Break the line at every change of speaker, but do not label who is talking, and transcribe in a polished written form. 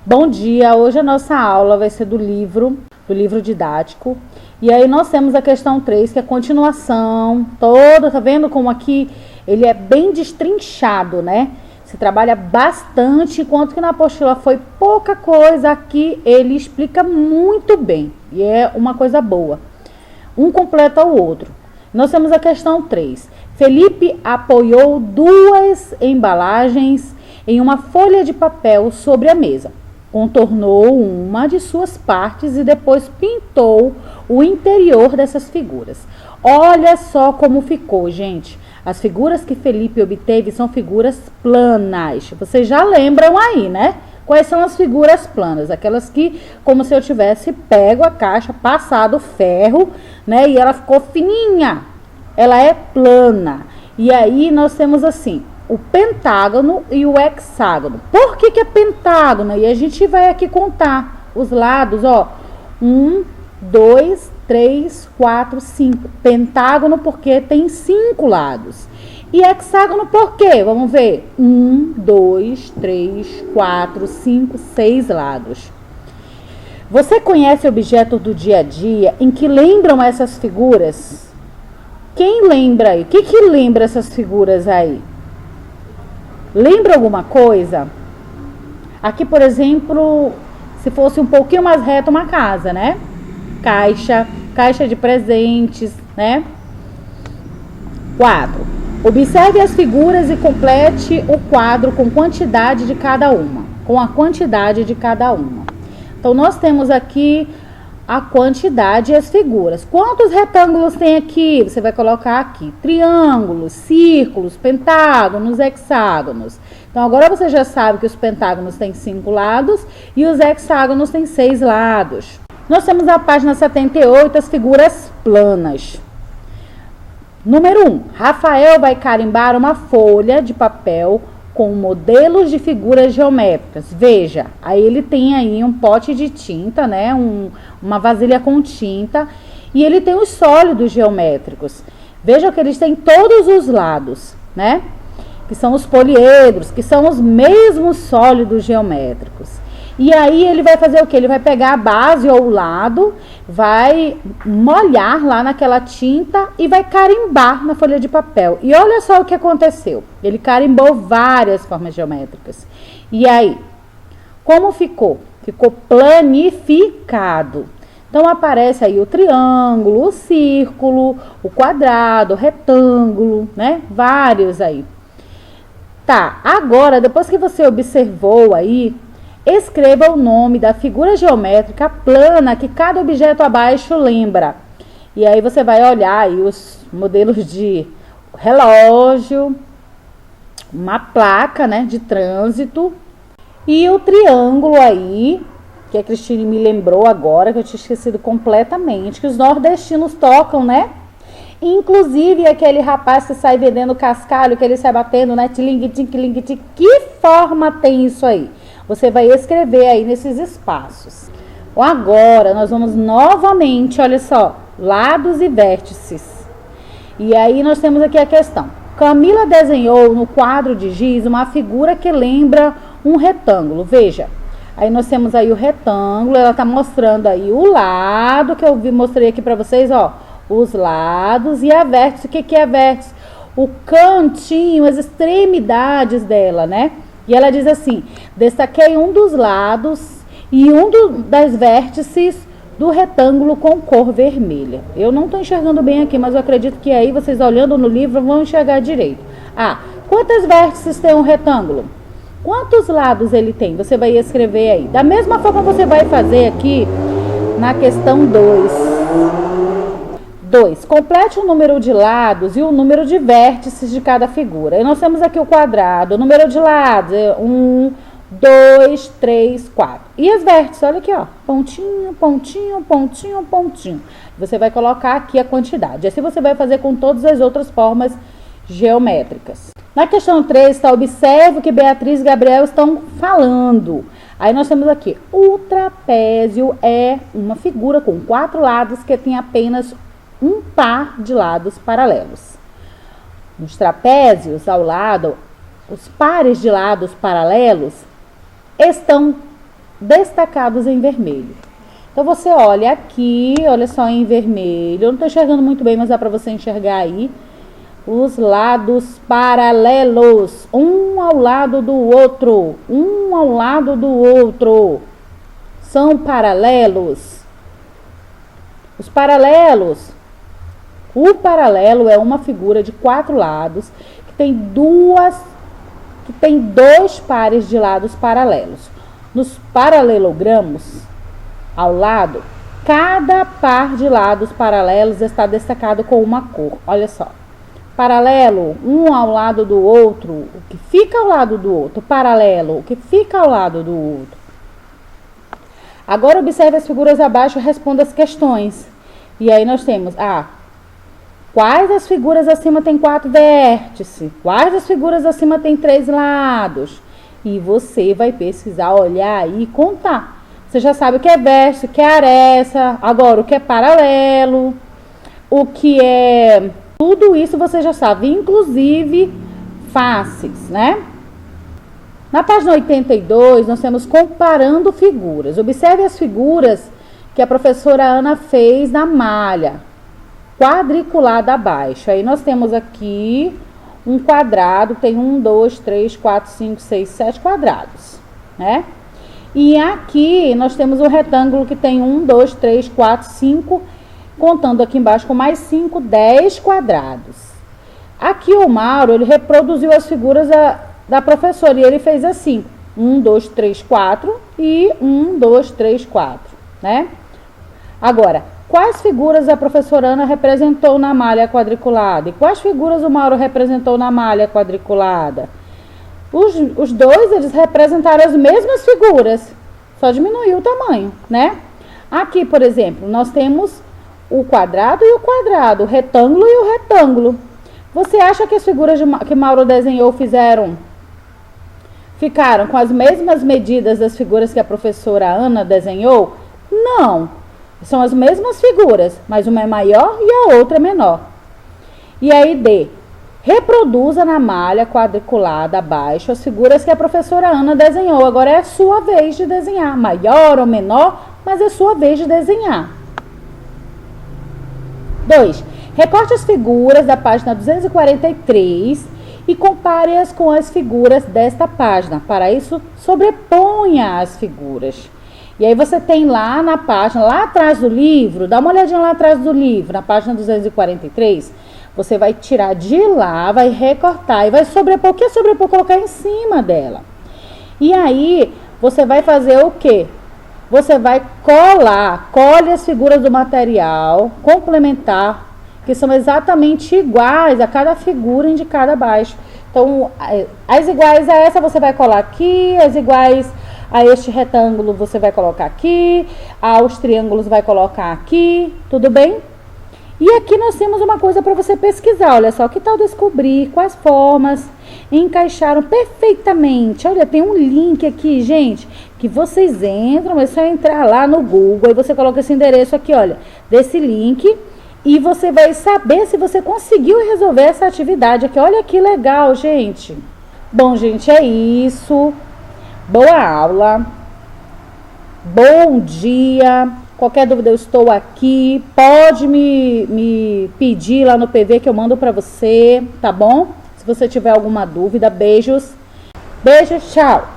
Bom dia, hoje a nossa aula vai ser do livro didático. E aí nós temos a questão 3, que é a continuação toda, tá vendo como aqui ele é bem destrinchado, né? Se trabalha bastante, enquanto que na apostila foi pouca coisa, aqui ele explica muito bem. E é uma coisa boa. Um completa o outro. Nós temos a questão 3. Felipe apoiou 2 embalagens em uma folha de papel sobre a mesa. Contornou uma de suas partes e depois pintou o interior dessas figuras. Olha só como ficou, gente. As figuras que Felipe obteve são figuras planas. Vocês já lembram aí, né? Quais são as figuras planas? Aquelas que, como se eu tivesse pego a caixa, passado ferro, né? E ela ficou fininha. Ela é plana. E aí nós temos assim, o pentágono e o hexágono. Por que é pentágono? E a gente vai aqui contar os lados, ó. 1, 2, 3, 4, 5. Pentágono porque tem 5 lados. E hexágono por quê? Vamos ver. 1, 2, 3, 4, 5, 6 lados. Você conhece objetos do dia a dia em que lembram essas figuras? Quem lembra aí? O que lembra essas figuras aí? Lembra alguma coisa? Aqui, por exemplo, se fosse um pouquinho mais reto, uma casa, né? Caixa de presentes, né? 4. Observe as figuras e complete o quadro com quantidade de cada uma. Com a quantidade de cada uma. Então, nós temos aqui a quantidade e as figuras. Quantos retângulos tem aqui? Você vai colocar aqui triângulos, círculos, pentágonos, hexágonos. Então, agora você já sabe que os pentágonos têm 5 lados e os hexágonos têm 6 lados. Nós temos a página 78, as figuras planas. Número 1. Rafael vai carimbar uma folha de papel com modelos de figuras geométricas. Veja, aí ele tem aí um pote de tinta, né? Uma vasilha com tinta. E ele tem os sólidos geométricos. Veja que eles têm todos os lados, né? Que são os poliedros, que são os mesmos sólidos geométricos. E aí ele vai fazer o quê? Ele vai pegar a base ou o lado, vai molhar lá naquela tinta e vai carimbar na folha de papel. E olha só o que aconteceu. Ele carimbou várias formas geométricas. E aí, como ficou? Ficou planificado. Então aparece aí o triângulo, o círculo, o quadrado, o retângulo, né? Vários aí. Tá, agora depois que você observou aí, escreva o nome da figura geométrica plana que cada objeto abaixo lembra. E aí você vai olhar aí os modelos de relógio, uma placa, né, de trânsito e o triângulo aí, que a Cristine me lembrou agora, que eu tinha esquecido completamente, que os nordestinos tocam, né? Inclusive aquele rapaz que sai vendendo cascalho, que ele sai batendo, né? Tiling-tim. Que forma tem isso aí? Você vai escrever aí nesses espaços. Agora, nós vamos novamente, olha só, lados e vértices. E aí nós temos aqui a questão. Camila desenhou no quadro de giz uma figura que lembra um retângulo. Veja, aí nós temos aí o retângulo, ela tá mostrando aí o lado, que eu mostrei aqui pra vocês, ó. Os lados e a vértice. O que é a vértice? O cantinho, as extremidades dela, né? E ela diz assim, destaquei um dos lados e das vértices do retângulo com cor vermelha. Eu não estou enxergando bem aqui, mas eu acredito que aí vocês olhando no livro vão enxergar direito. Quantas vértices tem um retângulo? Quantos lados ele tem? Você vai escrever aí. Da mesma forma você vai fazer aqui na questão 2. 2. Complete o número de lados e o número de vértices de cada figura. E nós temos aqui o quadrado, o número de lados é 1, 2, 3, 4. E as vértices, olha aqui, ó, pontinho, pontinho, pontinho, pontinho. Você vai colocar aqui a quantidade. Assim você vai fazer com todas as outras formas geométricas. Na questão 3, tá, observe o que Beatriz e Gabriel estão falando. Aí nós temos aqui, o trapézio é uma figura com 4 lados que tem apenas um par de lados paralelos. Nos trapézios, ao lado, os pares de lados paralelos estão destacados em vermelho. Então, você olha aqui, olha só em vermelho. Eu não estou enxergando muito bem, mas dá para você enxergar aí. Os lados paralelos, um ao lado do outro, um ao lado do outro. São paralelos. Os paralelos. O paralelo é uma figura de 4 lados que tem dois pares de lados paralelos. Nos paralelogramos, ao lado, cada par de lados paralelos está destacado com uma cor. Olha só. Paralelo, um ao lado do outro, o que fica ao lado do outro. Paralelo, o que fica ao lado do outro. Agora observe as figuras abaixo e responda as questões. E aí nós temos, quais das figuras acima tem 4 vértices? Quais das figuras acima tem 3 lados? E você vai pesquisar, olhar aí e contar. Você já sabe o que é vértice, o que é aresta, agora o que é paralelo, o que é... Tudo isso você já sabe, inclusive faces, né? Na página 82, nós temos comparando figuras. Observe as figuras que a professora Ana fez na malha quadriculada abaixo. Aí nós temos aqui um quadrado, tem 1, 2, 3, 4, 5, 6, 7 quadrados, né? E aqui nós temos um retângulo que tem 1, 2, 3, 4, 5, contando aqui embaixo com mais 5, 10 quadrados. Aqui o Mauro, ele reproduziu as figuras da professora e ele fez assim, 1, 2, 3, 4 e 1, 2, 3, 4, né? Agora, quais figuras a professora Ana representou na malha quadriculada? E quais figuras o Mauro representou na malha quadriculada? Os dois, eles representaram as mesmas figuras, só diminuiu o tamanho, né? Aqui, por exemplo, nós temos o quadrado e o quadrado, o retângulo e o retângulo. Você acha que as figuras que Mauro desenhou ficaram com as mesmas medidas das figuras que a professora Ana desenhou? Não, são as mesmas figuras, mas uma é maior e a outra é menor. E aí, D. Reproduza na malha quadriculada abaixo as figuras que a professora Ana desenhou. Agora é a sua vez de desenhar, maior ou menor, mas é a sua vez de desenhar. 2. Recorte as figuras da página 243 e compare-as com as figuras desta página. Para isso, sobreponha as figuras. E aí você tem lá na página, lá atrás do livro, dá uma olhadinha lá atrás do livro, na página 243, você vai tirar de lá, vai recortar e vai sobrepor. O que é sobrepor? Colocar em cima dela. E aí, você vai fazer o quê? Você vai colar, colhe as figuras do material complementar, que são exatamente iguais a cada figura indicada abaixo. Então, as iguais a essa você vai colar aqui, as iguais a este retângulo você vai colocar aqui, aos triângulos vai colocar aqui, tudo bem? E aqui nós temos uma coisa para você pesquisar, olha só, que tal descobrir quais formas encaixaram perfeitamente. Olha, tem um link aqui, gente, que vocês entram, é só entrar lá no Google, aí você coloca esse endereço aqui, olha, desse link, e você vai saber se você conseguiu resolver essa atividade aqui. Olha que legal, gente. Bom, gente, é isso. Boa aula. Bom dia. Qualquer dúvida eu estou aqui. Pode me pedir lá no PV que eu mando para você, tá bom? Se você tiver alguma dúvida, beijos. Beijos, tchau.